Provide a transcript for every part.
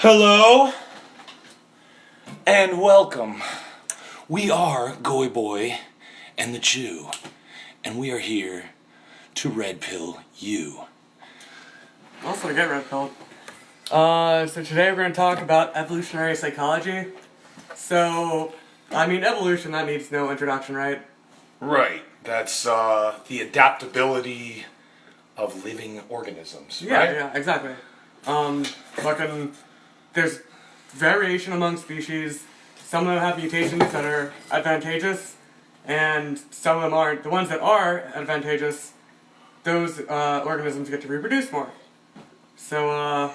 Hello and welcome. We are Goyboy and the Jew, and we are here to redpill you. Also get redpilled. So today we're going to talk about evolutionary psychology. So, evolution, that needs no introduction, right? Right. That's the adaptability of living organisms, right? Yeah, exactly. There's variation among species. Some of them have mutations that are advantageous, and some of them aren't. The ones that are advantageous, those organisms get to reproduce more. So,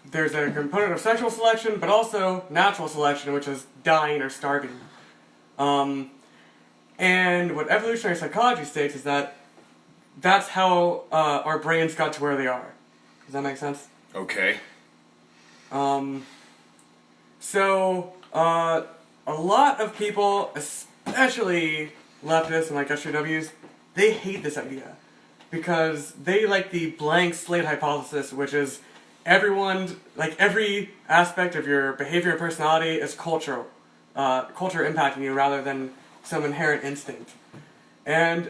there's a component of sexual selection, but also natural selection, which is dying or starving. And what evolutionary psychology states is that that's how our brains got to where they are. Does that make sense? Okay. A lot of people, especially leftists and like SJWs, they hate this idea because they like the blank slate hypothesis, which is every aspect of your behavior and personality is culture impacting you rather than some inherent instinct. And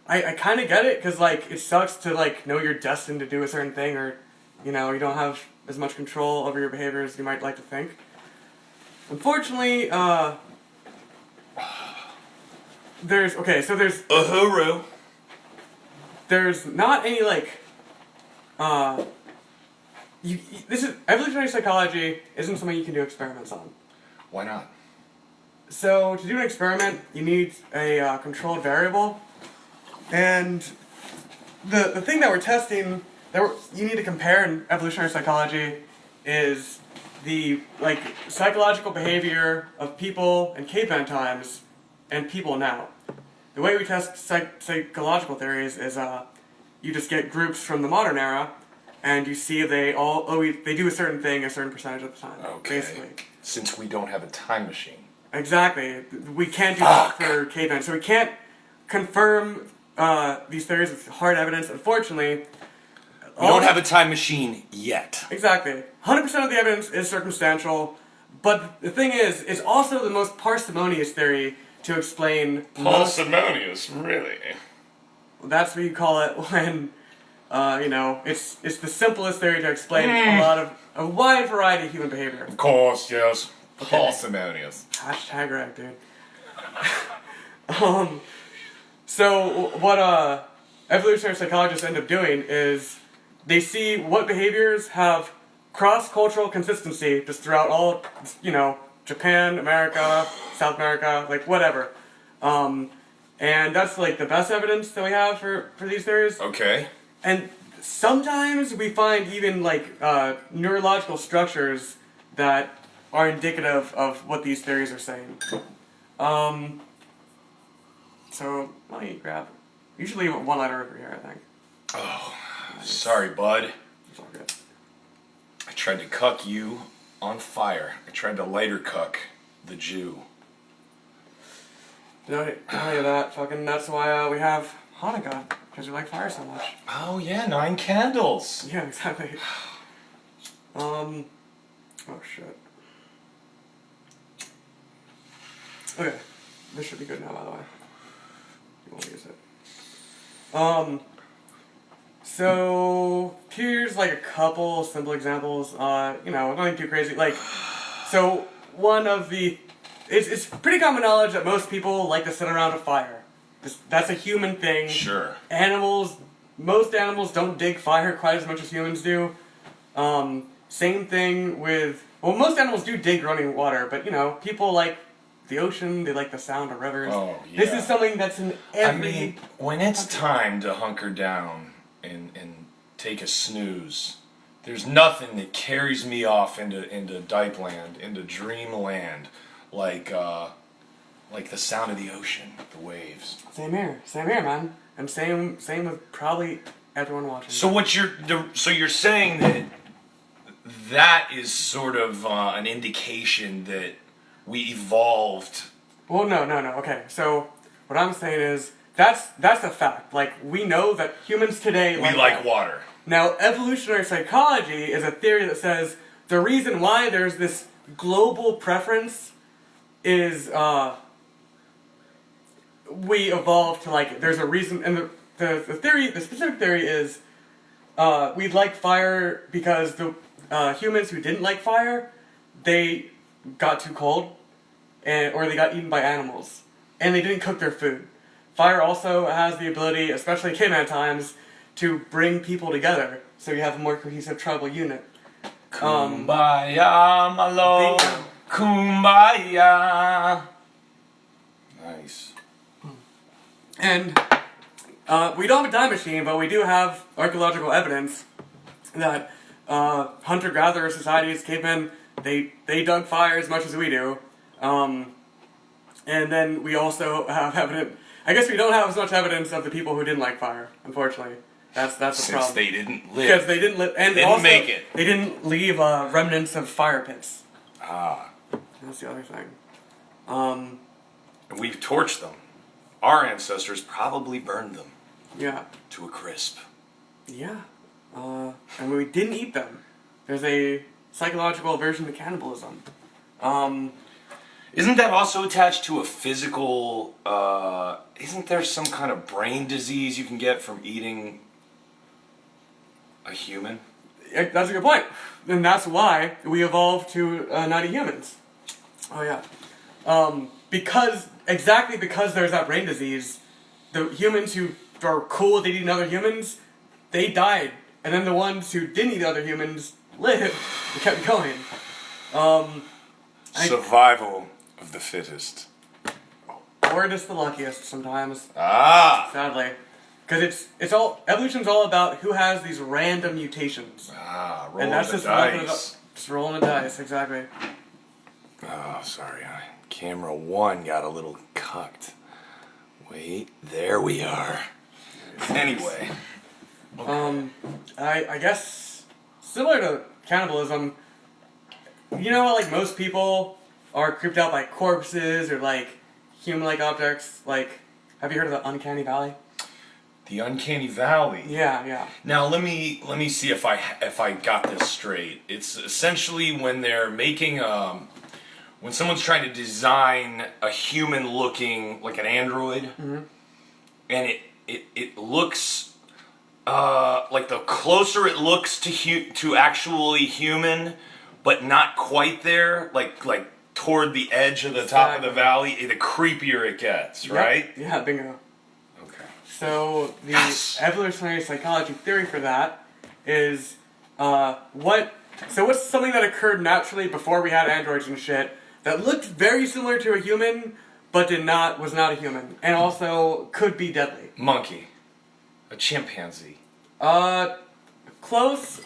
I kind of get it because it sucks to know you're destined to do a certain thing, or you don't have as much control over your behavior as you might like to think. Unfortunately, there's not any this is evolutionary psychology isn't something you can do experiments on. Why not? So to do an experiment, you need a controlled variable, and the thing that we're testing you need to compare in evolutionary psychology is the psychological behavior of people in caveman times and people now. The way we test psychological theories is you just get groups from the modern era, and you see if they do a certain thing a certain percentage of the time. Okay. Basically. Since we don't have a time machine. Exactly. We can't do that for cavemen, so we can't confirm these theories with hard evidence. Unfortunately, we don't have a time machine yet. Exactly. 100% of the evidence is circumstantial, but the thing is, it's also the most parsimonious theory to explain. Parsimonious, really? That's what you call it when, it's the simplest theory to explain a wide variety of human behavior. Of course, yes. Okay. Parsimonious. Hashtag right, dude. So what evolutionary psychologists end up doing is they see what behaviors have cross-cultural consistency just throughout all, Japan, America, South America, whatever. And that's the best evidence that we have for these theories. Okay. And sometimes we find even neurological structures that are indicative of what these theories are saying. So let me grab. Usually one letter over here, I think. Oh, sorry, bud. It's all good. I tried to cuck you on fire. I tried to lighter cuck the Jew. Did I tell you that? Fucking that's why we have Hanukkah, because we like fire so much. Oh yeah, 9 candles. Yeah, exactly. Oh shit. Okay, this should be good now, by the way. You won't use it. So here's a couple simple examples. Nothing too crazy. So one of it's pretty common knowledge that most people like to sit around a fire. That's a human thing. Sure. Most animals don't dig fire quite as much as humans do. Same thing with, most animals do dig running water, but people like the ocean, they like the sound of rivers. Oh, yeah. This is something that's in every... when it's time to hunker down and take a snooze, there's nothing that carries me off into Dipe Land, into dreamland, like the sound of the ocean, the waves. Same here, man. And same with probably everyone watching. So you're saying that is sort of an indication that we evolved. Well, no. Okay, so what I'm saying is that's a fact. We know that humans today we like water. Now, evolutionary psychology is a theory that says the reason why there's this global preference is we evolved to like it. There's a reason, and the specific theory is we like fire because the humans who didn't like fire, they got too cold, or they got eaten by animals, and they didn't cook their food. Fire also has the ability, especially in caveman times, to bring people together, so you have a more cohesive tribal unit. Kumbaya, my lord. Bingo. Kumbaya. Nice. And we don't have a time machine, but we do have archaeological evidence that hunter-gatherer societies, cavemen, they dug fire as much as we do. And then we also have evidence. I guess we don't have as much evidence of the people who didn't like fire, unfortunately. That's the Since problem. they didn't live. Because they didn't live, and Didn't also, make it. they didn't leave remnants of fire pits. Ah. That's the other thing. And we've torched them. Our ancestors probably burned them Yeah. to a crisp. Yeah. And we didn't eat them. There's a psychological aversion to cannibalism. Isn't that also attached to a physical, isn't there some kind of brain disease you can get from eating a human? That's a good point. And that's why we evolved to not eat humans. Oh yeah. Exactly because there's that brain disease, the humans who are cool with eating other humans, they died. And then the ones who didn't eat other humans lived and kept going. Survival of the fittest. Or just the luckiest sometimes. Ah! Sadly. Because evolution's all about who has these random mutations. Ah, rolling And that's the just dice. just rolling the dice, exactly. Oh, sorry. Camera 1 got a little cucked. Wait, there we are. Anyway. I guess similar to cannibalism, you know how like most people are creeped out by corpses or like human-like objects? Like, have you heard of the Uncanny Valley? The Uncanny Valley. Yeah. Now let me see if I got this straight. It's essentially when they're making when someone's trying to design a human-looking, like an android, and it looks like the closer it looks to actually human, but not quite there, like toward the edge of the top of the valley, the creepier it gets, right? Yeah, bingo. Okay. So the Yes. evolutionary psychology theory for that is what's something that occurred naturally before we had androids and shit that looked very similar to a human but was not a human and also could be deadly. Monkey. A chimpanzee. Close.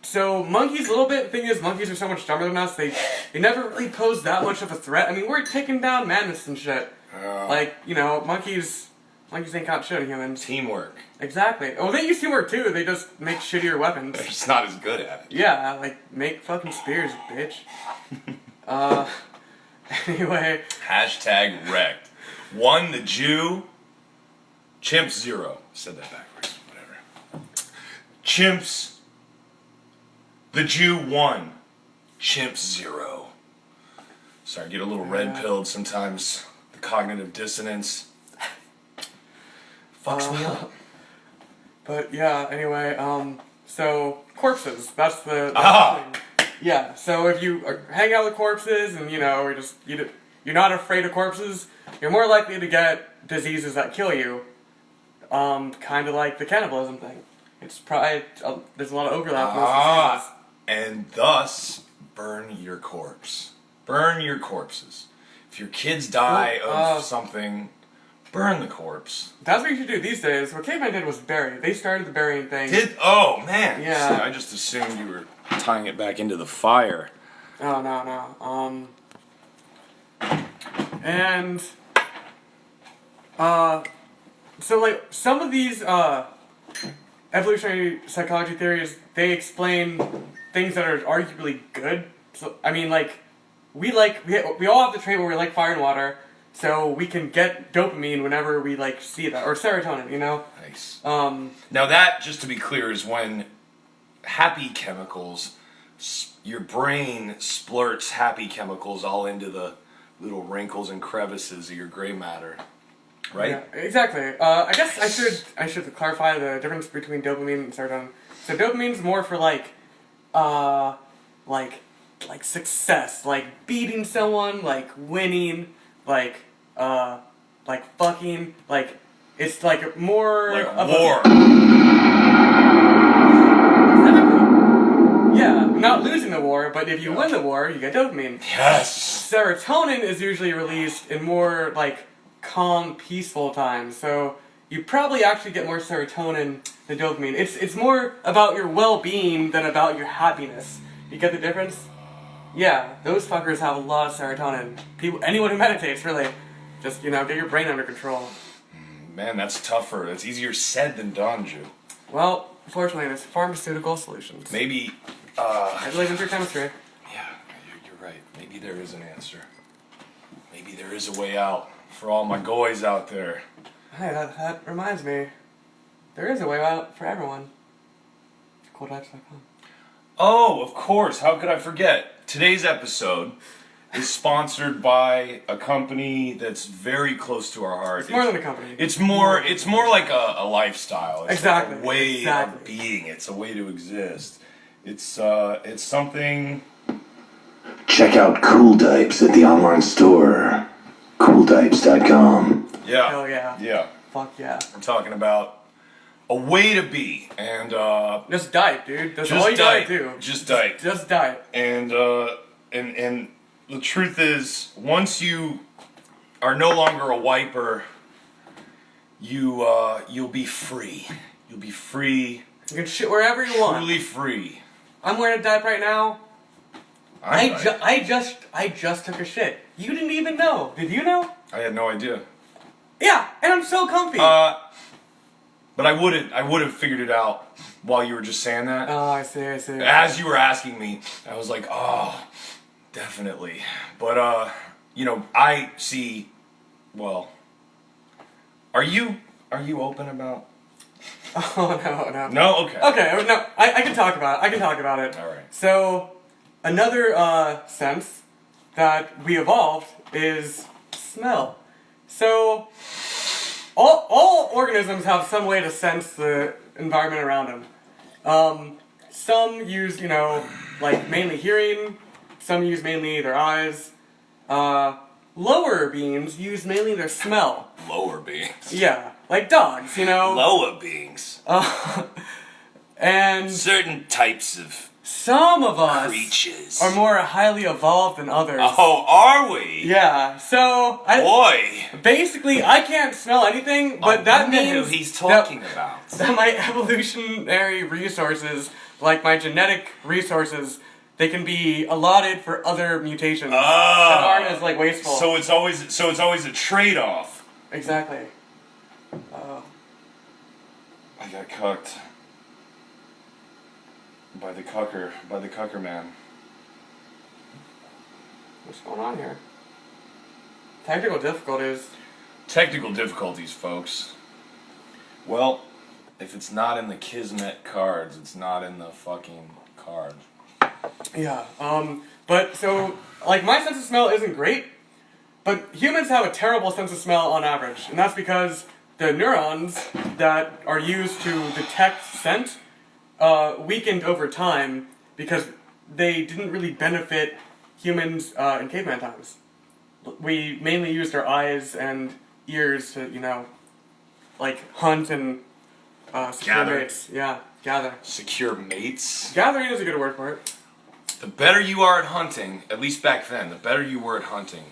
So monkeys a little bit. The thing is, monkeys are so much dumber than us. They never really pose that much of a threat. I mean, we're taking down mammoths and shit. Like, you know, monkeys ain't got shit on humans. Teamwork. Exactly. Oh, they use teamwork too. They just make shittier weapons. He's not as good at it. Yeah, like make fucking spears, bitch. Anyway. Hashtag wrecked. 1 the Jew. Chimps 0. Said that backwards. Whatever. Chimps. The Jew 1. Chimps 0. Sorry, I get a little red-pilled sometimes. The cognitive dissonance fucks me up. But yeah, anyway, so corpses. That's the thing. Yeah. So if you hang out with corpses and you know you're not afraid of corpses, you're more likely to get diseases that kill you. Kind of like the cannibalism thing. It's probably there's a lot of overlap. With most diseases. And thus burn your corpse. Burn your corpses. If your kids die of something, burn the corpse. That's what you should do these days. What cavemen did was bury. They started the burying thing. Oh man. Yeah. See, I just assumed you were tying it back into the fire. Oh no. And so like some of these evolutionary psychology theories, they explain things that are arguably good. So I mean, like we all have the trait where we like fire and water. so we can get dopamine whenever we like see that, or serotonin, you know. Nice. Um, Now that, just to be clear, is when happy chemicals, your brain splurts happy chemicals all into the little wrinkles and crevices of your gray matter, right? Yeah, exactly. I guess I should clarify the difference between dopamine and serotonin. So dopamine's more for like success, like beating someone, like winning, like fucking, like it's like more Like of war. Exactly. Yeah, not losing the war, but if you win the war, you get dopamine. Yes. Serotonin is usually released in more like calm, peaceful times. So you probably actually get more serotonin than dopamine. It's more about your well-being than about your happiness. You get the difference? Yeah, those fuckers have a lot of serotonin. Anyone who meditates, really, just get your brain under control. Man, that's tougher. That's easier said than done, Jew. Well, fortunately, there's pharmaceutical solutions. Maybe. I believe in pure chemistry. Yeah, you're right. Maybe there is an answer. Maybe there is a way out for all my goys out there. Hey, that reminds me. There is a way out for everyone. Cooltypes.com. Oh, of course. How could I forget? Today's episode is sponsored by a company that's very close to our heart. It's more than a company. It's more like a lifestyle. It's Exactly. like a way Exactly. of being. It's a way to exist. It's something. Check out Cool Types at the online store, cooltypes.com. Yeah. Hell yeah. Yeah. Fuck yeah. I'm talking about a way to be, and Just diet, dude. That's just all you diet. gotta do. Just diet. Just diet. And the truth is, once you are no longer a wiper, you'll be free. You'll be free. You can shit wherever you want. Truly free. I'm wearing a diaper right now. I I just took a shit. You didn't even know. Did you know? had no idea. Yeah, and I'm so comfy. But I would have figured it out while you were just saying that. Oh, I see. As you were asking me, I was like, oh, definitely. But I see. Well, are you open about? Oh no. No, okay. Okay, no. I can talk about it. All right. So, another sense that we evolved is smell. So, all organisms have some way to sense the environment around them. Some use, like mainly hearing. Some use mainly their eyes. Lower beings use mainly their smell. Lower beings. Yeah, like dogs, Lower beings. And Certain types of some of us creatures. are more highly evolved than others. Oh, are we? Yeah, so Boy. basically I can't smell anything, but that wonder means who he's talking that, about. that my evolutionary resources, like my genetic resources, they can be allotted for other mutations that aren't as like wasteful. So it's always a trade-off. Exactly. I got cucked by the cucker man. What's going on here? Technical difficulties. Technical difficulties, folks. Well, if it's not in the Kismet cards, it's not in the fucking cards. Yeah, but so, like, my sense of smell isn't great, but humans have a terrible sense of smell on average, and that's because the neurons that are used to detect scent weakened over time because they didn't really benefit humans in caveman times. We mainly used our eyes and ears to, like, hunt and secure Gather. mates. Yeah, gather. Secure mates. Gathering is a good word for it. The better you are at hunting, at least back then, the better you were at hunting,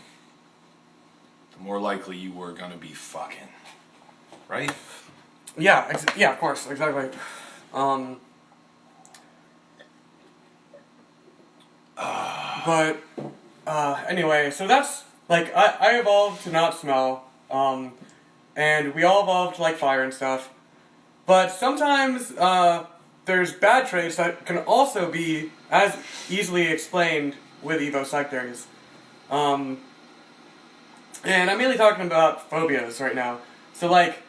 the more likely you were gonna be fucking. Right? Yeah, of course, exactly. But anyway, so that's like I evolved to not smell, and we all evolved to like fire and stuff. But sometimes there's bad traits that can also be as easily explained with Evo psych theories. And I'm mainly talking about phobias right now. So, like,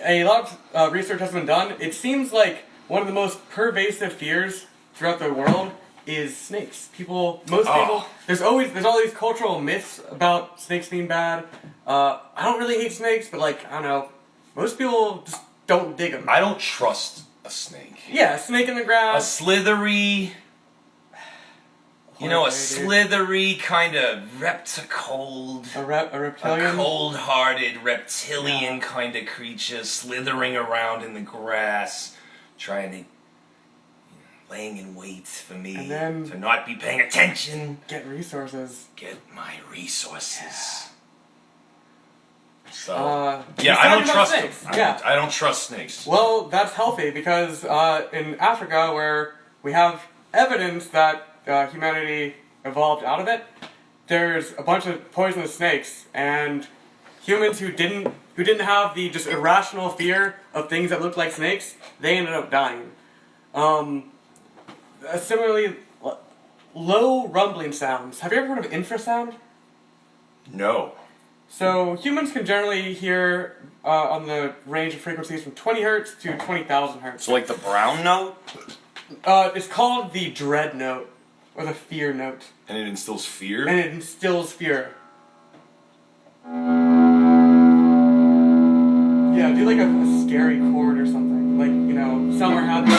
a lot of research has been done. It seems like one of the most pervasive fears throughout the world is snakes. Most people, there's all these cultural myths about snakes being bad. I don't really hate snakes, but like, I don't know, most people just don't dig them. I don't trust a snake. Yeah, a snake in the A grass. slithery, a slithery kind of repticold. A reptilian. A cold-hearted reptilian kind of creature slithering around in the grass, trying to, laying in wait for me And then to not be paying attention. Get resources. Get my resources. So, I don't trust snakes. them. Yeah. I don't trust snakes. Well, that's healthy because in Africa, where we have evidence that humanity evolved out of it, there's a bunch of poisonous snakes, and humans who didn't have the just irrational fear of things that looked like snakes, they ended up dying. Similarly, low rumbling sounds. Have you ever heard of infrasound? No. So humans can generally hear on the range of frequencies from 20 hertz to 20,000 hertz. So like the brown note? It's called the dread note, or the fear note. And it instills fear? And it instills fear. Yeah, do like a scary chord or something. Like, somewhere happening.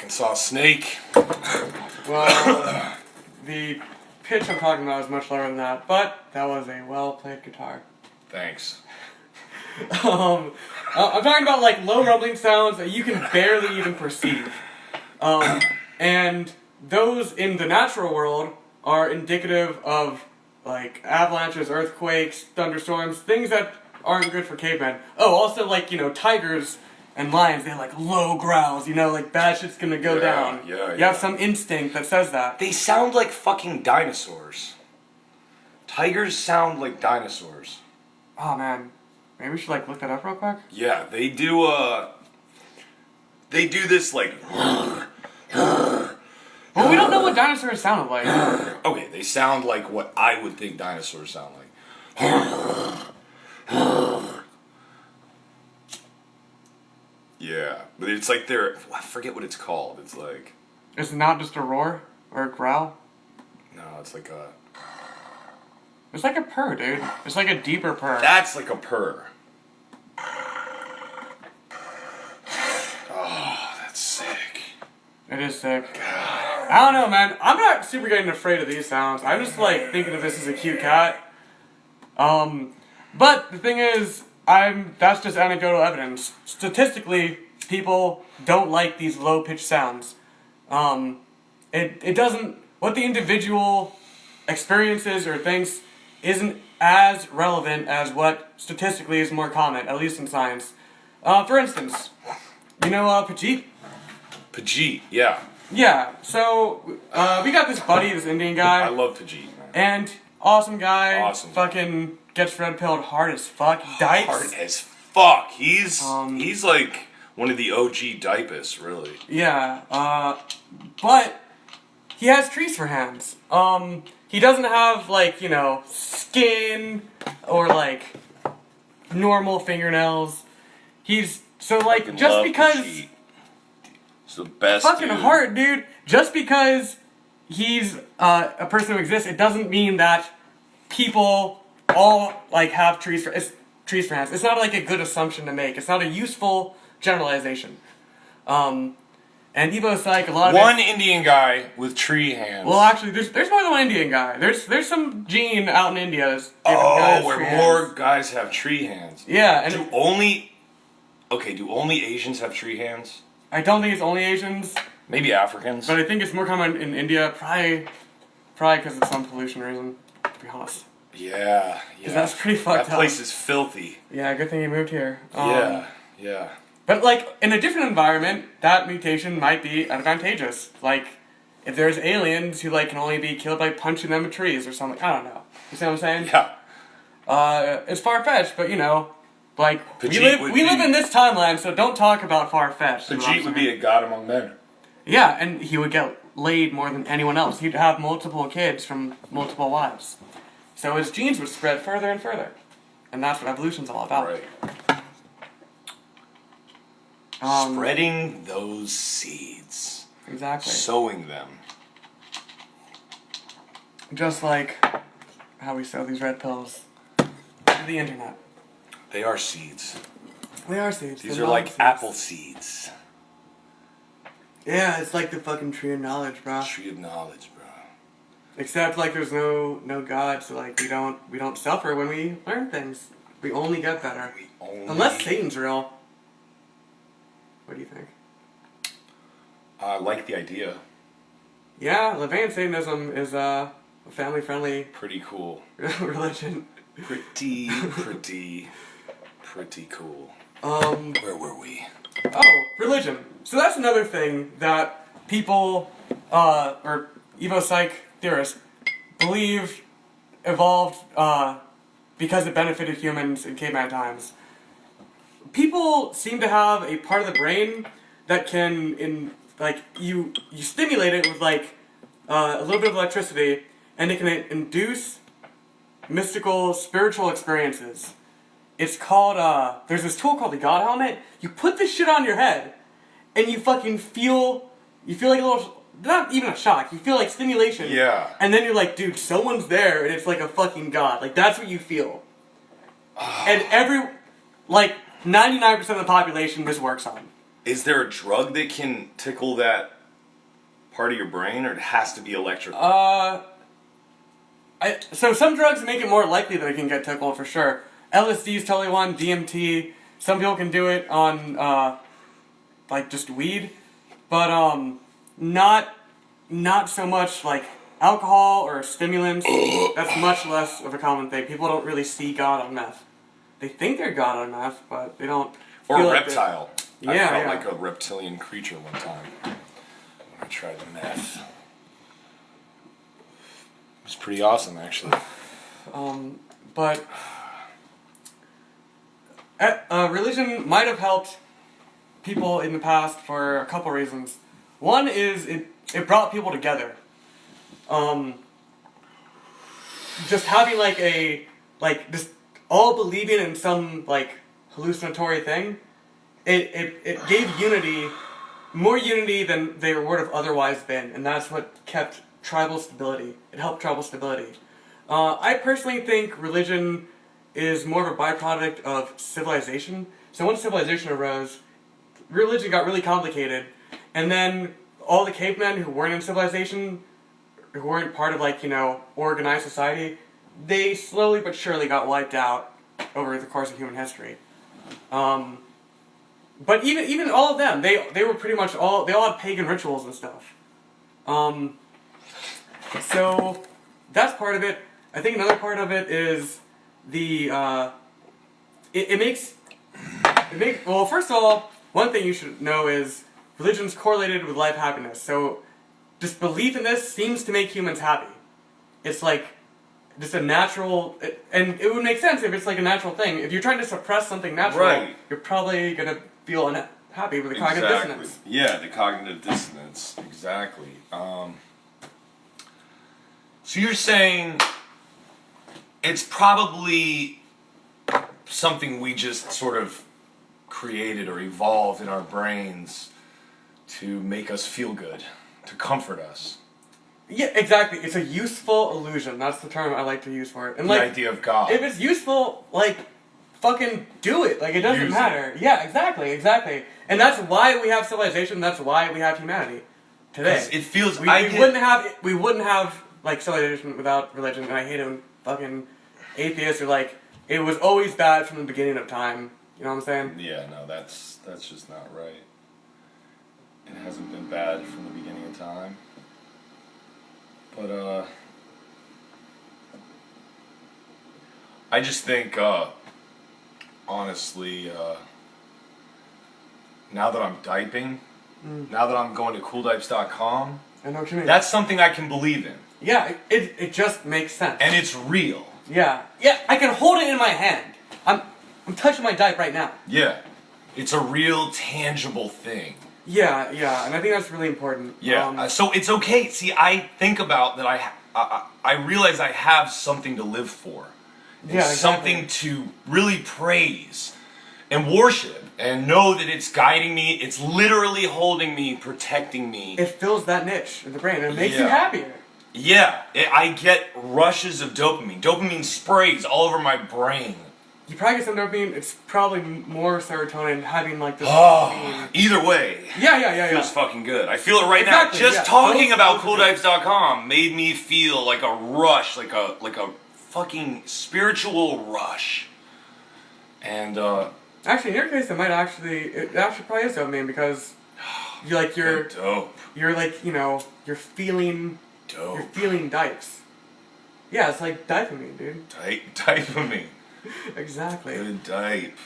Saw a snake. Well, the pitch I'm talking about is much lower than that, but that was a well-played guitar. Thanks. I'm talking about like low rumbling sounds that you can barely even perceive. And those in the natural world are indicative of like avalanches, earthquakes, thunderstorms, things that aren't good for cavemen. Oh, also like, tigers and lions, they have like low growls, like bad shit's gonna go down. You have some instinct that says that. They sound like fucking dinosaurs. Tigers sound like dinosaurs. Oh man, maybe we should like look that up real quick. Yeah, they do this like Well, we don't know what dinosaurs sounded like. okay, they sound like what I would think dinosaurs sound like. Yeah, but it's like I forget what it's called. It's like... It's not just a roar or a growl? No, it's like It's like a purr, dude. It's like a deeper purr. That's like a purr. Oh, that's sick. It is sick. God. I don't know, man. I'm not super getting afraid of these sounds. I'm just like thinking of this as a cute cat. But the thing is, that's just anecdotal evidence. Statistically, people don't like these low-pitched sounds. It doesn't, what the individual experiences or thinks isn't as relevant as what statistically is more common, at least in science. For instance, Pajit? Pajit, yeah. Yeah, so, we got this buddy, this Indian guy. I love Pajit, man. And awesome guy. Awesome. Fucking gets red-pilled hard as fuck. Dipes. Hard as fuck. He's like one of the OG dipists, really. Yeah, but he has trees for hands. He doesn't have, like, skin or, like, normal fingernails. So, like, Fucking just love because... Pajit. It's the best, Fucking dude. hard, dude. Just because he's a person who exists, it doesn't mean that people all, like, have trees for hands. It's not, like, a good assumption to make. It's not a useful generalization. And Evo Psych, a lot of One Indian guy with tree hands. Well, actually, there's more than one Indian guy. There's some gene out in India that's giving Oh, guys where tree more hands. guys have tree hands. Yeah, and Do only Asians have tree hands? I don't think it's only Asians, Maybe Africans. but I think it's more common in India, probably because of some pollution reason, to be honest. Yeah. Because that's pretty fucked up. That place is filthy. Yeah, good thing you moved here. Yeah. But But, like, in a different environment, that mutation might be advantageous. Like, if there's aliens who, like, can only be killed by punching them in trees or something. I don't know. You see what I'm saying? Yeah. It's far-fetched, but, you know, like, we Vegeta live in this timeline, so don't talk about far-fetched. Vegeta would be a god among men. Yeah, and he would get laid more than anyone else. He'd have multiple kids from multiple wives. So his genes would spread further and further. And that's what evolution's all about. Right. Spreading those seeds. Exactly. Sowing them. Just like how we sow these red pills to the internet. They are seeds. They are seeds. These They're are like seeds. apple seeds. Yeah, it's like the fucking tree of knowledge, bro. Tree of knowledge, bro. Except like there's no God, so like we don't suffer when we learn things. We only get better. Unless Satan's real. What do you think? I like the idea. Yeah, Levian Satanism is a family-friendly Pretty cool. religion. Pretty cool. Where were we? Oh, religion. So that's another thing that people, or Evo Psych theorists, believe evolved because it benefited humans in caveman times. People seem to have a part of the brain that can, you stimulate it with like a little bit of electricity, and it can induce mystical, spiritual experiences. It's called, there's this tool called the God Helmet. You put this shit on your head, and you fucking feel like a little, not even a shock, you feel like stimulation. Yeah. And then you're like, dude, someone's there, and it's like a fucking god. Like, that's what you feel. And 99% of the population this works on. Is there a drug that can tickle that part of your brain, or it has to be electrical? So some drugs make it more likely that it can get tickled for sure. LSD is totally one, DMT. Some people can do it on, just weed. But, not so much, like, alcohol or stimulants. That's much less of a common thing. People don't really see God on meth. They think they're God on meth, but they don't Or feel a like reptile. Yeah, I felt yeah. like a reptilian creature one time when I tried the meth. It was pretty awesome, actually. But religion might have helped people in the past for a couple reasons. One is it brought people together. Just having just all believing in some hallucinatory thing, it gave unity, more unity than they would have otherwise been, and that's what kept tribal stability. It helped tribal stability. I personally think religion is more of a byproduct of civilization. So once civilization arose, religion got really complicated, and then all the cavemen who weren't in civilization, who weren't part of organized society, they slowly but surely got wiped out over the course of human history. But even all of them, they were pretty much they all had pagan rituals and stuff. So that's part of it. I think another part of it is well, first of all, one thing you should know is religion's correlated with life happiness. So just belief in this seems to make humans happy. It's like just a natural, and it would make sense if it's like a natural thing. If you're trying to suppress something natural, Right. You're probably gonna feel unhappy with the cognitive dissonance. Yeah, the cognitive dissonance. Exactly. So you're saying it's probably something we just sort of created or evolved in our brains to make us feel good, to comfort us. Yeah, exactly. It's a useful illusion. That's the term I like to use for it. And The idea of God. if it's useful, fucking do it. It doesn't Use matter. Yeah, exactly. And that's why we have civilization. That's why we have humanity today. 'Cause it feels we wouldn't have civilization without religion. And I hate it when fucking atheists are it was always bad from the beginning of time. You know what I'm saying? Yeah, no, that's just not right. It hasn't been bad from the beginning of time. But I just think honestly now that I'm diping, now that I'm going to cooldipes.com, I know what you mean. that's something I can believe in. Yeah, it just makes sense. And it's real. Yeah, I can hold it in my hand. I'm touching my dipe right now. Yeah. It's a real, tangible thing. Yeah, and I think that's really important. Yeah. So it's okay. See, I think about that. I realize I have something to live for. And Yeah, exactly. something to really praise and worship and know that it's guiding me. It's literally holding me, protecting me. It fills that niche in the brain and it makes you Yeah. happier. Yeah. I get rushes of dopamine. Dopamine sprays all over my brain. You probably get some dopamine. It's probably more serotonin having like this. Oh, either way. Yeah. Feels fucking good. I feel it right Exactly, now. Just yeah. talking Those- about those are cooldipes.com made me feel like a rush, like a fucking spiritual rush. And Actually, in your case, it actually probably is dopamine because you're dope. you're feeling dipes. Yeah, it's like dopamine, dude. Dopamine. Exactly. Good dipe.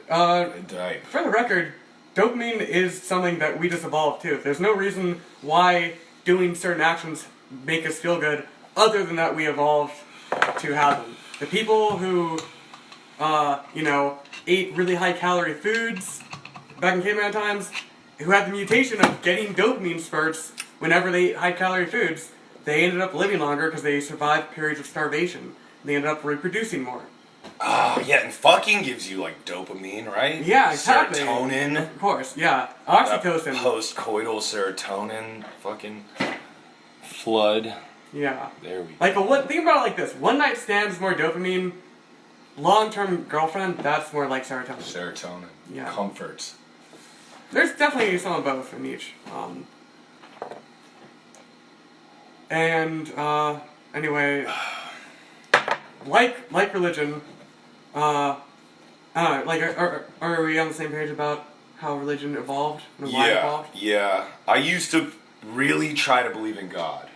Good dipe. For the record, dopamine is something that we just evolved to. There's no reason why doing certain actions make us feel good, other than that we evolved to have them. The people who, ate really high calorie foods back in caveman times, who had the mutation of getting dopamine spurts whenever they ate high calorie foods, they ended up living longer because they survived periods of starvation. They ended up reproducing more. Yeah, and fucking gives you like dopamine, right? Yeah, exactly. Serotonin. Of course, yeah. Oxytocin. Post-coital serotonin, fucking flood. Yeah. There we go. Think about it like this. One night stand is more dopamine. Long-term girlfriend, that's more like serotonin. Serotonin. Yeah. Comfort. There's definitely some of both in each. Anyway, like religion, I don't know, are we on the same page about how religion evolved and why it evolved? Yeah. I used to really try to believe in God.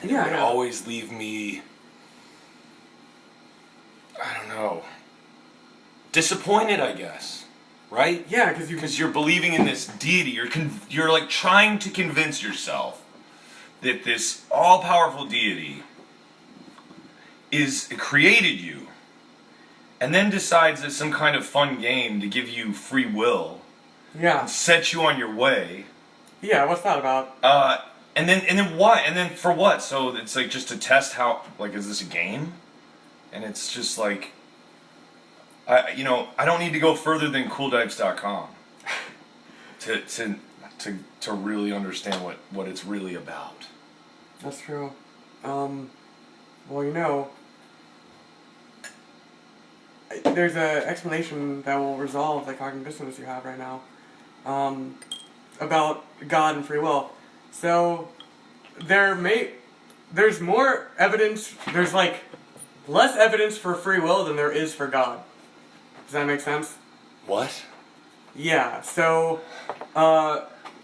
And it would always leave me, I don't know, disappointed, I guess. Right? Yeah, because you're believing in this deity. You're like trying to convince yourself that this all-powerful deity created you, and then decides it's some kind of fun game to give you free will. Yeah. And set you on your way. Yeah, what's that about? And then what? And then for what? So it's like just to test how, like, is this a game? And it's just like, I don't need to go further than cooldipes.com to really understand what it's really about. That's true. There's an explanation that will resolve the cognitive dissonance you have right now, about God and free will. So, there's more evidence, there's like less evidence for free will than there is for God. Does that make sense? What? Yeah, so,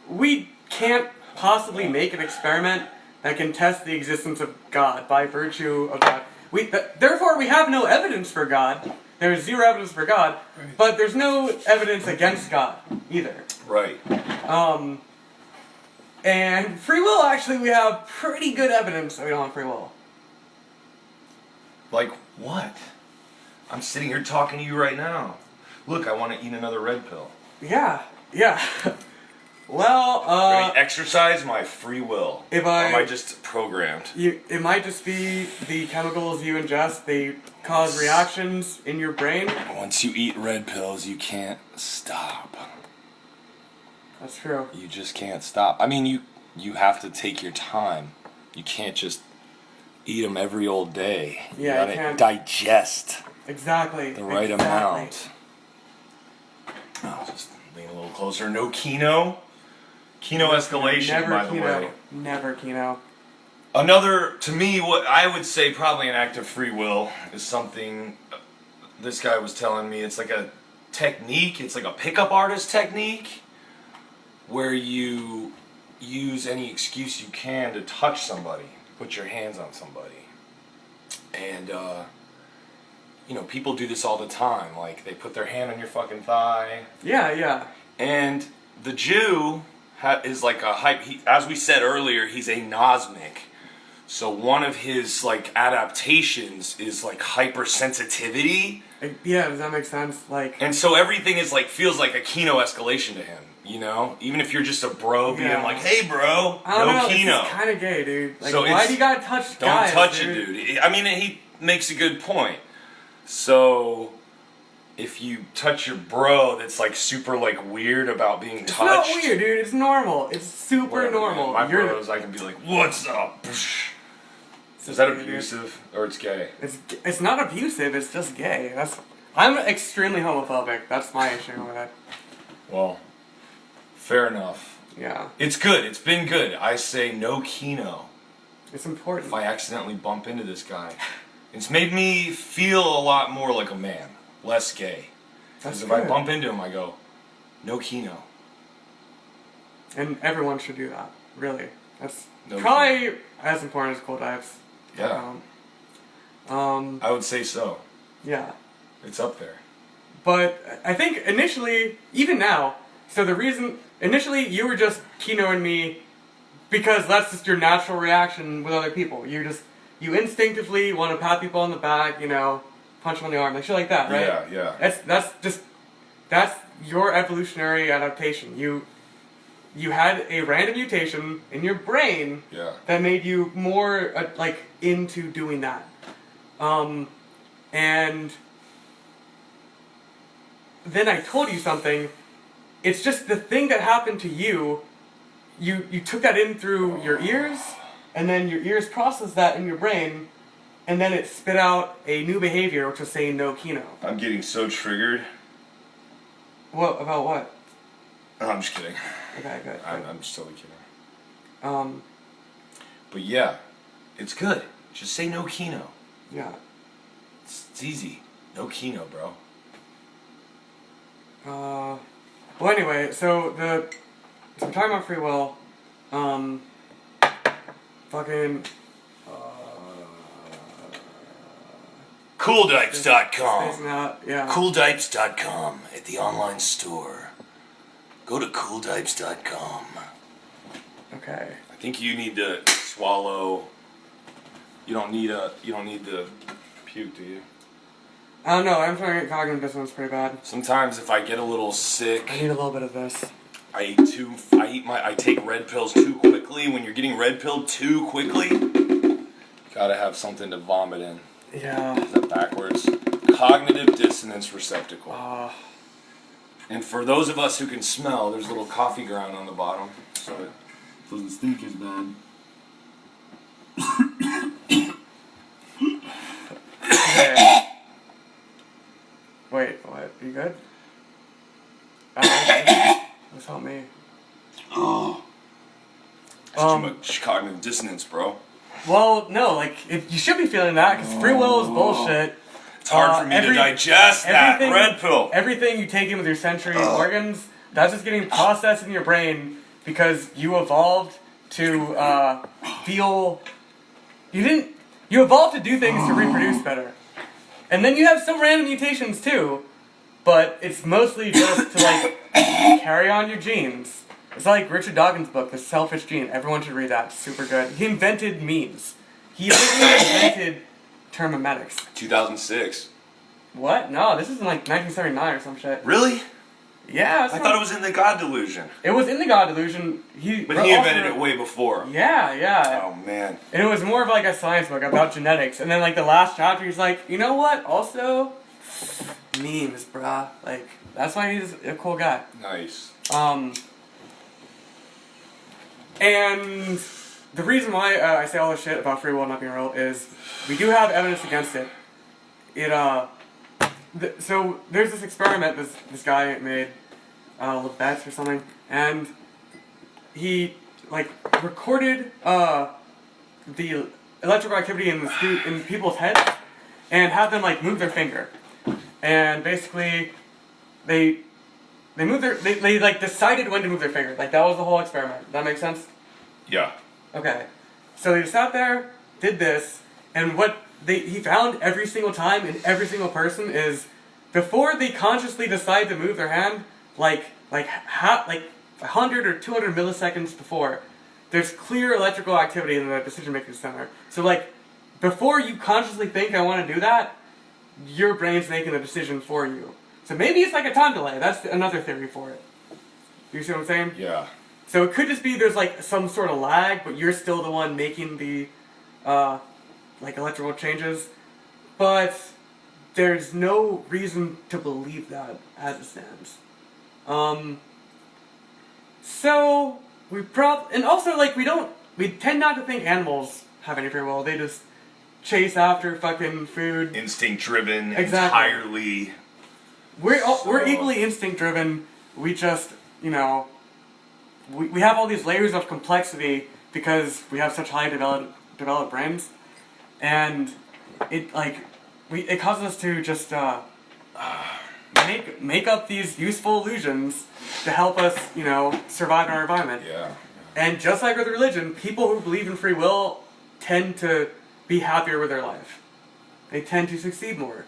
we can't possibly make an experiment that can test the existence of God by virtue of that. Therefore, we have no evidence for God. There's zero evidence for God, but there's no evidence against God either. Right. And free will, actually, we have pretty good evidence that we don't have free will. Like what? I'm sitting here talking to you right now. Look, I want to eat another red pill. Yeah. Well, Gonna exercise my free will. Or am I just programmed? It might just be the chemicals you ingest. They cause reactions in your brain. Once you eat red pills, you can't stop. That's true. You just can't stop. I mean, you have to take your time. You can't just eat them every old day. Yeah, you gotta digest exactly the right amount. I'll just lean a little closer. No Kino. Kino escalation, Never by the Kino. way. Never Kino. Another, to me, what I would say probably an act of free will is something this guy was telling me. It's like a technique. It's like a pickup artist technique where you use any excuse you can to touch somebody, put your hands on somebody. And you know, people do this all the time. Like, they put their hand on your fucking thigh. Yeah. And the Jew is like a as we said earlier, he's anosmic. So one of his like adaptations is like hypersensitivity. Yeah, does that make sense? Like, and so everything is like feels like a Kino escalation to him. You know, even if you're just a bro being like, "Hey, bro, I don't know, Kino." It's kind of gay, dude. Like, So why do you gotta touch guys? Don't touch it, dude. I mean, he makes a good point. So, if you touch your bro that's like super like weird about being touched. It's not weird, dude. It's normal. It's super normal. Man. My bros, I can be like, "What's up?" Is that abusive or it's gay? It's not abusive. It's just gay. I'm extremely homophobic. That's my issue with it. Well, fair enough. Yeah. It's good. It's been good. I say no Kino. It's important. If I accidentally bump into this guy, it's made me feel a lot more like a man, less gay. Because if I bump into him, I go, no Kino. And everyone should do that. Really. That's No probably Kino. as important as cold dives. Yeah. I would say so. Yeah. It's up there. But I think initially, even now, so the reason, initially you were just Kinoing me because that's just your natural reaction with other people. You instinctively want to pat people on the back, you know, punch them on the arm, like shit like that, right? Yeah. That's your evolutionary adaptation. You had a random mutation in your brain that made you more into doing that. And then I told you something. It's just the thing that happened to you. You took that in through your ears, and then your ears processed that in your brain, and then it spit out a new behavior, which was saying no Kino. I'm getting so triggered. What about what? Oh, I'm just kidding. Okay, good. I'm just totally kidding. But yeah, it's good. Just say no Kino. Yeah. It's easy. No Kino, bro. Well, anyway, so we're talking about free will. CoolDipes.com. Spacing out, yeah. CoolDipes.com at the online store. Go to CoolDipes.com. Okay. I think you need to swallow. You don't need to puke, do you? I don't know, I'm trying to get cognitive dissonance pretty bad. Sometimes if I get a little sick, I need a little bit of this. I take red pills too quickly. When you're getting red pilled too quickly, gotta have something to vomit in. Yeah. Is that backwards? Cognitive dissonance receptacle. And for those of us who can smell, there's a little coffee ground on the bottom, so it doesn't stink as bad. Okay. Wait, what? You good? Just help me. It's too much cognitive dissonance, bro. Well, no, you should be feeling that, because free will is bullshit. It's hard for me to digest that red pill. Everything you take in with your sensory organs, that's just getting processed in your brain because you evolved to feel... You evolved to do things to reproduce better. And then you have some random mutations too, but it's mostly just to carry on your genes. It's like Richard Dawkins' book, The Selfish Gene. Everyone should read that. It's super good. He invented memes. He literally invented termometics. 2006. What? No, this is in 1979 or some shit. Really? Yeah. I thought it was in the God Delusion. It was in the God Delusion. But he invented it way before. Yeah. Oh, man. And it was more of a science book about genetics. And then the last chapter, he's like, you know what? Also, memes, bruh. That's why he's a cool guy. Nice. And the reason why I say all this shit about free will not being real is we do have evidence against it. So there's this experiment this guy made, Lebets or something, and he recorded the electrical activity in people's heads and had them move their finger, and basically they decided when to move their finger. That was the whole experiment. That makes sense? Yeah. Okay. So they sat there, did this, and what he found every single time in every single person is before they consciously decide to move their hand, like 100 or 200 milliseconds before, there's clear electrical activity in the decision-making center. So like, before you consciously think I want to do that, your brain's making the decision for you. So maybe it's like a time delay. That's another theory for it. You see what I'm saying? Yeah. So it could just be there's like some sort of lag, but you're still the one making the like electrical changes. But there's no reason to believe that as it stands. So and also like we tend not to think animals have any free will. They just chase after fucking food. Instinct driven Exactly. entirely. We're equally instinct driven. We just, you know, we have all these layers of complexity because we have such high developed brains, and it causes us to just make up these useful illusions to help us, you know, survive in our environment. Yeah. And just like with religion, people who believe in free will tend to be happier with their life. They tend to succeed more.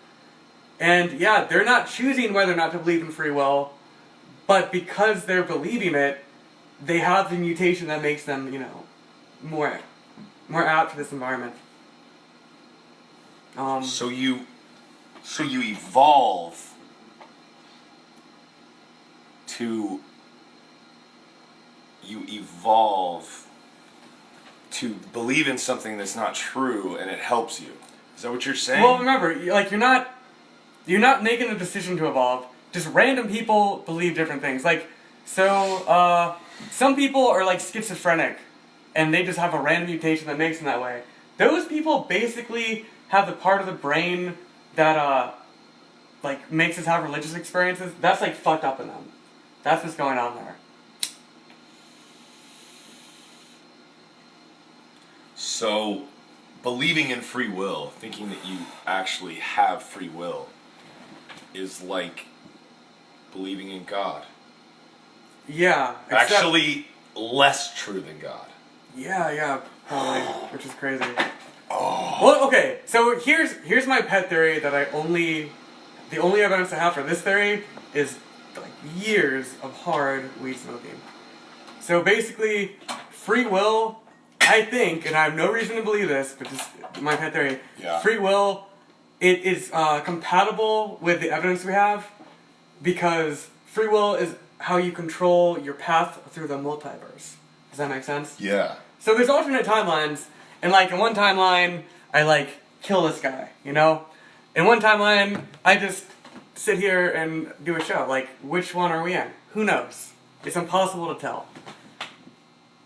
And yeah, they're not choosing whether or not to believe in free will, but because they're believing it, they have the mutation that makes them, you know, more apt to this environment. So you evolve to believe in something that's not true, and it helps you. Is that what you're saying? Well, remember, like you're not making a decision to evolve. Just random people believe different things. Like, so some people are like schizophrenic, and they just have a random mutation that makes them that way. Those people basically have the part of the brain that like makes us have religious experiences. That's like fucked up in them. That's what's going on there. So, believing in free will, thinking that you actually have free will, is like believing in God. Yeah. Actually, less true than God. Yeah, probably, which is crazy. Oh. Well, okay, so here's my pet theory that the only evidence I have for this theory is like years of hard weed smoking. So basically, free will, I think, and I have no reason to believe this, but just my pet theory, free will, it is compatible with the evidence we have, because free will is how you control your path through the multiverse. Does that make sense? Yeah. So there's alternate timelines, and like in one timeline, I like kill this guy, you know? In one timeline, I just sit here and do a show. Like, which one are we in? Who knows? It's impossible to tell.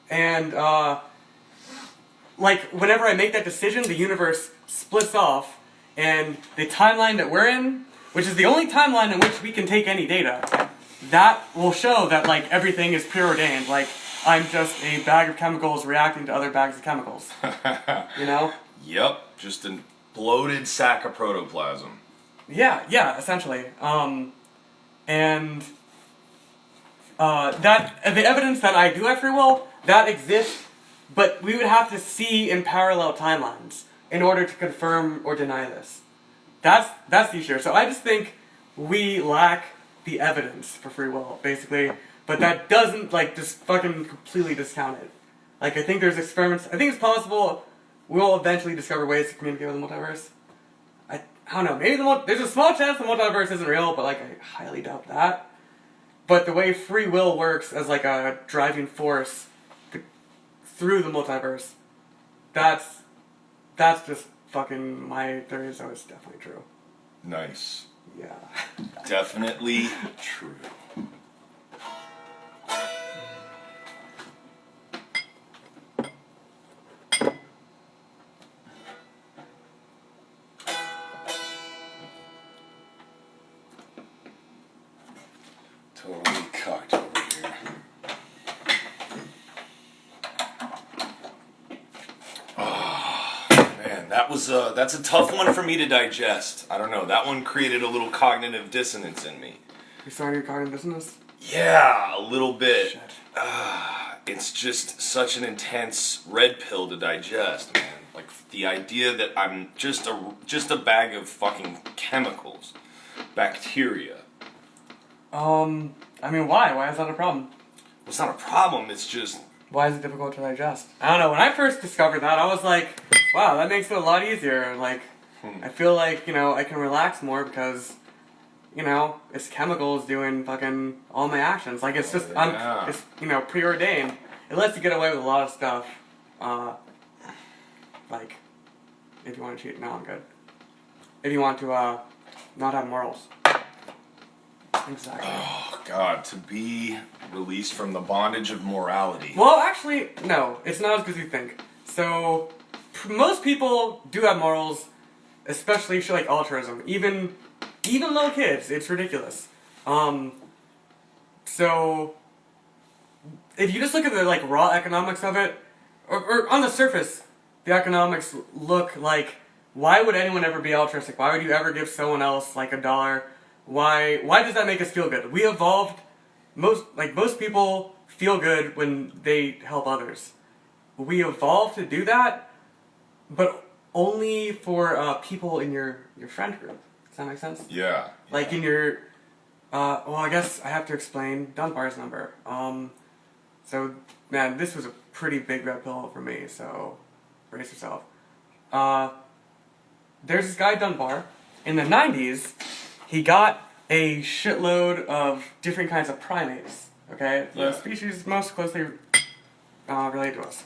And, like, whenever I make that decision, the universe splits off, and the timeline that we're in, which is the only timeline in which we can take any data, that will show that, like, everything is preordained. Like, I'm just a bag of chemicals reacting to other bags of chemicals. You know? Yep, just a bloated sack of protoplasm. Yeah, essentially. And that the evidence that I do have free will, that exists, but we would have to see in parallel timelines in order to confirm or deny this. That's the issue. So I just think we lack the evidence for free will, basically. But that doesn't, like, just fucking completely discount it. Like, I think there's experiments. I think it's possible we'll eventually discover ways to communicate with the multiverse. I don't know. Maybe there's a small chance the multiverse isn't real, but, like, I highly doubt that. But the way free will works as, like, a driving force through the multiverse, that's just fucking my theory, so it's definitely true. Nice. Yeah. Definitely true. Totally cocked over here. Oh, man, that's a tough one for me to digest. I don't know, that one created a little cognitive dissonance in me. You're starting to cognitive dissonance? Yeah, a little bit. Shit. It's just such an intense red pill to digest, man. Like the idea that I'm just a bag of fucking chemicals, bacteria. I mean, why? Why is that a problem? It's not a problem. It's just Why is it difficult to digest? I don't know. When I first discovered that, I was like, wow, that makes it a lot easier. Like, I feel like, I can relax more because, it's chemicals doing fucking all my actions. Like, it's just, it's, preordained. It lets you get away with a lot of stuff. Like, if you want to cheat, no, I'm good. If you want to, not have morals. Exactly. oh god, to be released from the bondage of morality. Well, actually, no. It's not as good as you think. So, most people do have morals, especially shit like altruism. Even little kids, it's ridiculous. So, if you just look at the like raw economics of it, or on the surface, the economics look like, why would anyone ever be altruistic? Why would you ever give someone else like $1? Why does that make us feel good? We evolved, most people feel good when they help others. We evolved to do that, but only for people in your friend group. Does that make sense? Yeah. Like in your, well, I guess I have to explain Dunbar's number. So, man, this was a pretty big red pill for me, so brace yourself. There's this guy Dunbar. In the 90s, he got a shitload of different kinds of primates, okay? The species most closely related to us.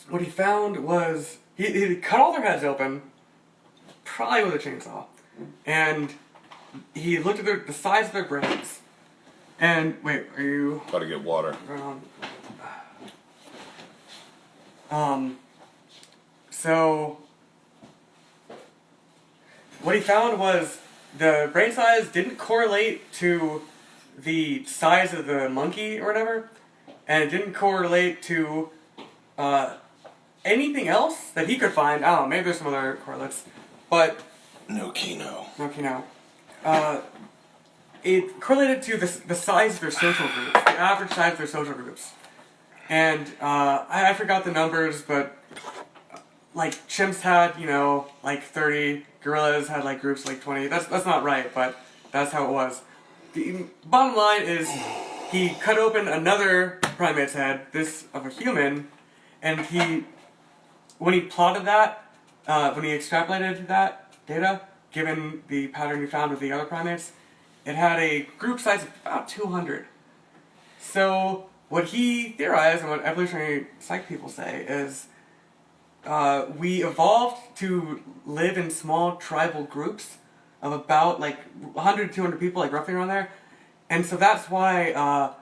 What he found was, he cut all their heads open, probably with a chainsaw, and he looked at the size of their brains. And, wait, are you... Gotta get water. So, what he found was the brain size didn't correlate to the size of the monkey or whatever, and it didn't correlate to anything else that he could find. I don't know, maybe there's some other correlates, but... No kino. It correlated to the size of their social groups, the average size of their social groups. And I forgot the numbers, but like chimps had, like 30, gorillas had like groups like 20. That's not right, but that's how it was. The bottom line is he cut open another primate's head, this of a human, and when he plotted that, when he extrapolated that data, given the pattern he found with the other primates, it had a group size of about 200. So what he theorized, and what evolutionary psych people say, is we evolved to live in small tribal groups of about like 100 to 200 people, like roughly around there. And so that's why,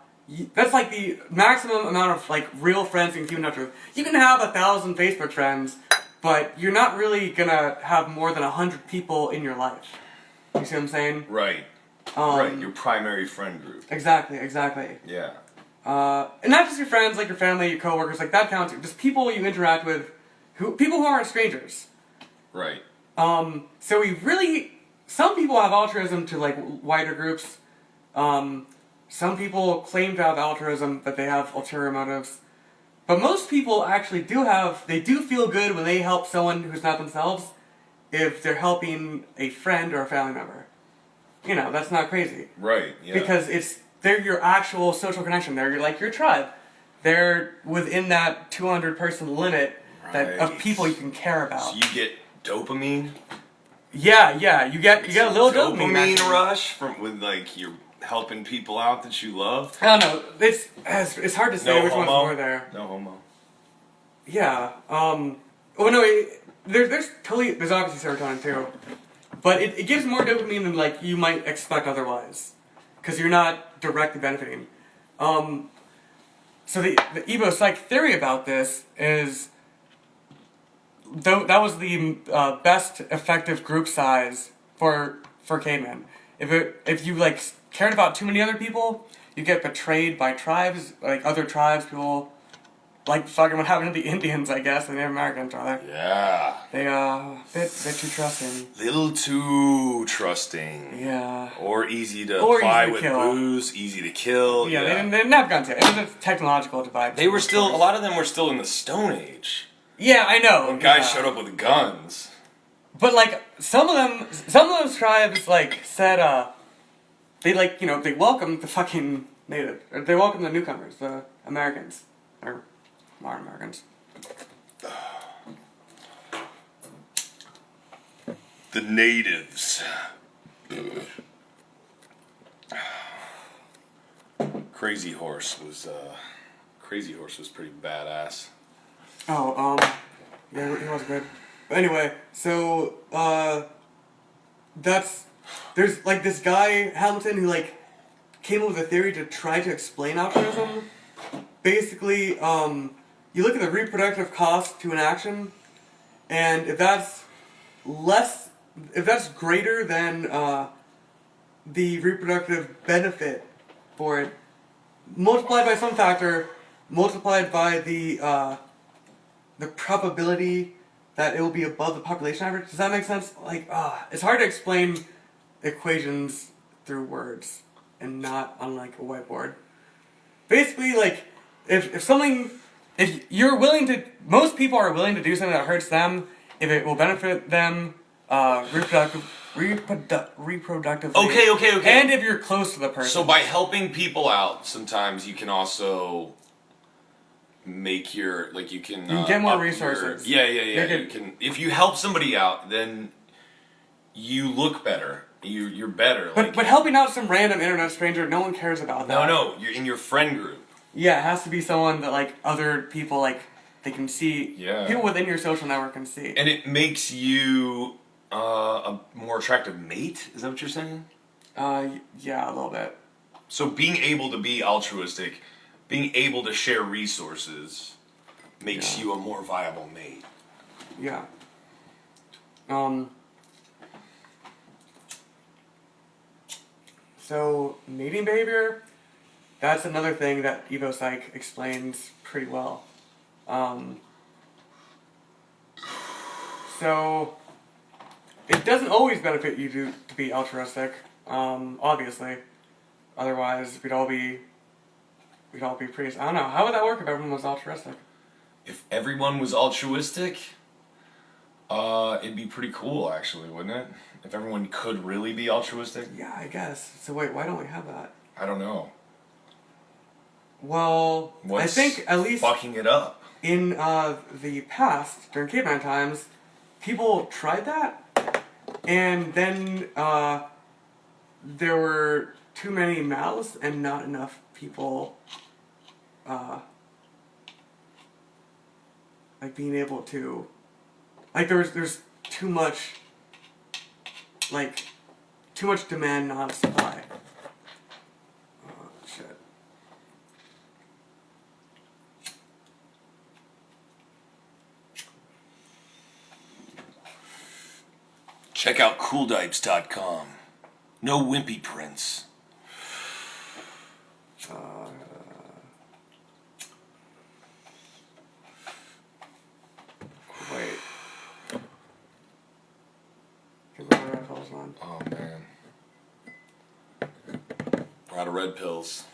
that's like the maximum amount of like real friends you can keep in touch with. You can have 1,000 Facebook friends, but you're not really gonna have more than 100 people in your life. You see what I'm saying? Right. Right, your primary friend group. Exactly. Yeah. And not just your friends, like your family, your coworkers, like that counts. Just people you interact with, people who aren't strangers. Right. So some people have altruism to like wider groups. Some people claim to have altruism, but they have ulterior motives. But most people actually they do feel good when they help someone who's not themselves, if they're helping a friend or a family member. That's not crazy. Right, yeah. Because they're your actual social connection. They're like your tribe. They're within that 200 person limit of people you can care about. So you get dopamine? Yeah, you get a little dopamine rush with like you're helping people out that you love. I don't know. It's hard to say which one's more there. No homo. Yeah. Oh no. There's obviously serotonin too, but it gives more dopamine than like you might expect otherwise, because you're not directly benefiting. So the Evo psych theory about this is, that was the best effective group size for cavemen. If you like cared about too many other people, you get betrayed by tribes, like other tribes, people like fucking what happened to the Indians, I guess, and the Americans, rather. Yeah. They, bit too trusting. Little too trusting. Yeah. Or easy to Or apply easy to with kill. booze, easy to kill. Yeah, they didn't have guns yet. It was a technological divide. They were still, a lot of them were still in the Stone Age. Yeah, I know. When guys showed up with guns. But, like, some of those tribes, like, said, they, like, you know, they welcomed the fucking native. Or they welcomed the newcomers, the Americans. Or modern Americans. The natives. Crazy Horse was pretty badass. Oh, yeah, he was good. But anyway, so, there's, like, this guy, Hamilton, who, like, came up with a theory to try to explain altruism. Basically, you look at the reproductive cost to an action, and if that's greater than, the reproductive benefit for it, multiplied by some factor, multiplied by the probability that it will be above the population average. Does that make sense? Like, it's hard to explain equations through words and not on, like, a whiteboard. Basically, like, if you're willing to, most people are willing to do something that hurts them if it will benefit them reproductively. Okay. And if you're close to the person. So by helping people out, sometimes you can also make your, like, you can get more up resources. Yeah. You can, if you help somebody out, then you look better. You're better. But helping out some random internet stranger, no one cares about that. No, you're in your friend group. Yeah, it has to be someone that, like, other people, like, they can see. Yeah. People within your social network can see. And it makes you a more attractive mate? Is that what you're saying? Yeah, a little bit. So being able to be altruistic, being able to share resources, makes you a more viable mate. Yeah. So, mating behavior, that's another thing that EvoPsych explains pretty well. So, it doesn't always benefit you to be altruistic, obviously. Otherwise, we'd all be pretty... I don't know, how would that work if everyone was altruistic? If everyone was altruistic, it'd be pretty cool, actually, wouldn't it? If everyone could really be altruistic. Yeah, I guess. So wait, why don't we have that? I don't know. Well, I think at least fucking it up? In the past, during caveman times, people tried that, and then there were too many mouths and not enough people like being able to, like, there's too much, like, too much demand, not supply. Oh, shit. Check out CoolDipes.com. No wimpy prints. Wait. Get rid of Redpill's on. Oh man. We're out of red pills.